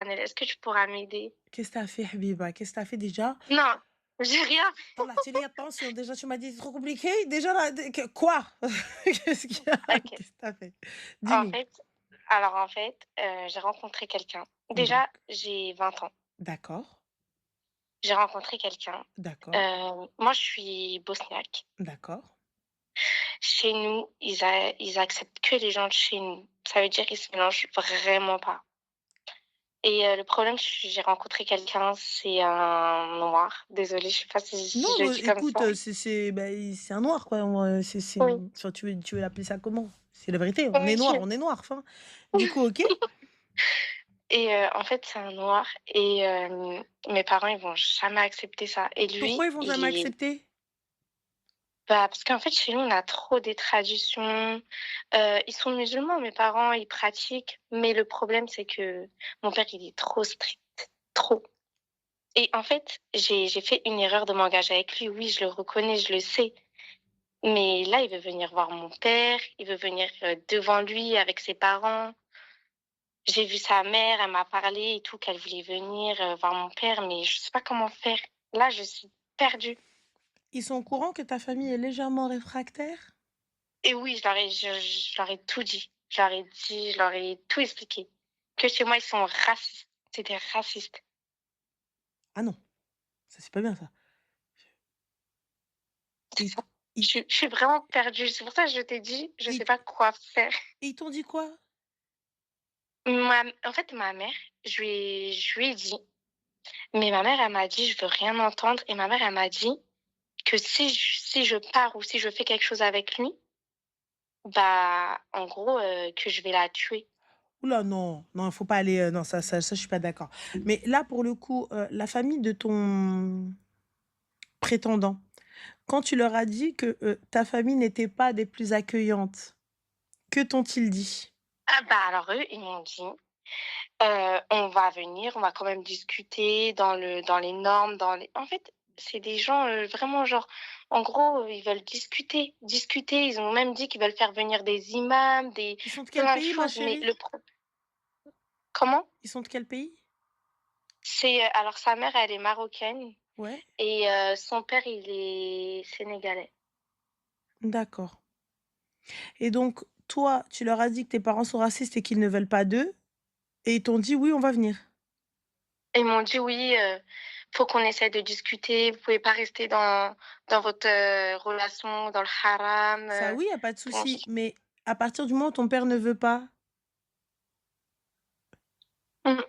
personnel. Est-ce que tu pourras m'aider? Qu'est-ce que t'as fait, Habiba? Qu'est-ce que t'as fait déjà? Non, j'ai rien Attends, là, tu dis attention. Déjà, tu m'as dit c'est trop compliqué. Déjà, là, quoi? Qu'est-ce qu'il y a? OK. Qu'est-ce que t'as fait? En Dis-moi. fait j'ai rencontré quelqu'un. Déjà, D'ac- j'ai 20 ans. D'accord. J'ai rencontré quelqu'un. D'accord. Moi, je suis bosniaque. D'accord. Chez nous, ils acceptent que les gens de chez nous. Ça veut dire qu'ils se mélangent vraiment pas et le problème, j'ai rencontré quelqu'un, c'est un noir. Désolée, je sais pas Non, si je le dis comme écoute, ça. bah, c'est un noir, quoi. Oui, Enfin, tu veux l'appeler ça comment? C'est la vérité. oui. On est noir. Enfin, du coup, ok. Et en fait, c'est un noir et mes parents, ils vont jamais accepter ça et Pourquoi lui, ils vont il jamais est accepter? bah, parce qu'en fait, chez nous, on a trop des traditions. Ils sont musulmans, mes parents, ils pratiquent, mais le problème, c'est que mon père, il est trop strict, trop. Et en fait, j'ai fait une erreur de m'engager avec lui. Oui, je le reconnais, je le sais. Mais là, il veut venir voir mon père, il veut venir devant lui avec ses parents. J'ai vu sa mère, elle m'a parlé et tout, qu'elle voulait venir voir mon père, mais je sais pas comment faire. Là, je suis perdue. Ils sont au courant que ta famille est légèrement réfractaire? Et oui, je leur ai tout dit. Je leur ai tout expliqué. Que chez moi, ils sont racistes. C'est des racistes. Ah non, ça c'est pas bien ça. C'est Et ça. ils Je suis vraiment perdue. C'est pour ça que je t'ai dit, je sais ils pas quoi faire. ils t'ont dit quoi? En fait, ma mère, je lui ai dit, mais ma mère, elle m'a dit, je veux rien entendre. Et ma mère, elle m'a dit que si je pars ou si je fais quelque chose avec lui, bah, en gros, que je vais la tuer. Ouh là, non, non, il faut pas aller, non, ça, je suis pas d'accord. Mais là, pour le coup, la famille de ton prétendant, quand tu leur as dit que, ta famille n'était pas des plus accueillantes, que t'ont-ils dit? Ah bah alors eux, ils m'ont dit, on va venir, on va quand même discuter dans les normes, dans les en fait, c'est des gens, vraiment genre en gros, ils veulent discuter. Ils ont même dit qu'ils veulent faire venir des imams, des Ils sont de quel plein de pays, ma choses, mais chérie? le pro comment? Ils sont de quel pays? C'est, alors sa mère, elle est marocaine Ouais, et son père, il est sénégalais. d'accord. Et donc, toi, tu leur as dit que tes parents sont racistes et qu'ils ne veulent pas d'eux, et ils t'ont dit: «Oui, on va venir». Ils m'ont dit: «Oui, faut qu'on essaie de discuter, vous pouvez pas rester dans votre, relation, dans le haram, Ça, oui, y a pas de bon». souci, mais à partir du moment où ton père ne veut pas, Mmh.